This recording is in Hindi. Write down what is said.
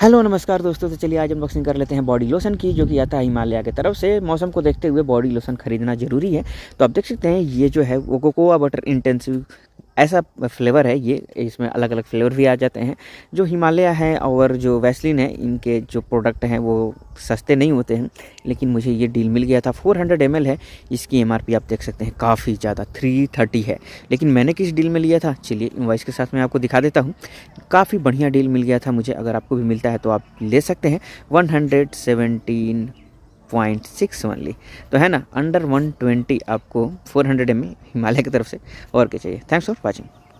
हेलो नमस्कार दोस्तों, तो चलिए आज अनबॉक्सिंग कर लेते हैं बॉडी लोशन की, जो कि आता है हिमालय की तरफ से। मौसम को देखते हुए बॉडी लोशन खरीदना ज़रूरी है। तो आप देख सकते हैं ये जो है वो कोकोआ बटर इंटेंसिव ऐसा फ्लेवर है। ये इसमें अलग अलग फ्लेवर भी आ जाते हैं। जो हिमालय है और जो वैसलीन है, इनके जो प्रोडक्ट हैं वो सस्ते नहीं होते हैं, लेकिन मुझे ये डील मिल गया था। 400 ml है। इसकी एमआरपी आप देख सकते हैं काफ़ी ज़्यादा 330 है। लेकिन मैंने किस डील में लिया था, चलिए इनवॉइस के साथ मैं आपको दिखा देता हूँ। काफ़ी बढ़िया डील मिल गया था मुझे। अगर आपको भी मिलता है तो आप ले सकते हैं। 117.6 ओनली, तो है ना, अंडर 120 आपको 400 ml हिमालय की तरफ से। और क्या चाहिए। Thanks for watching.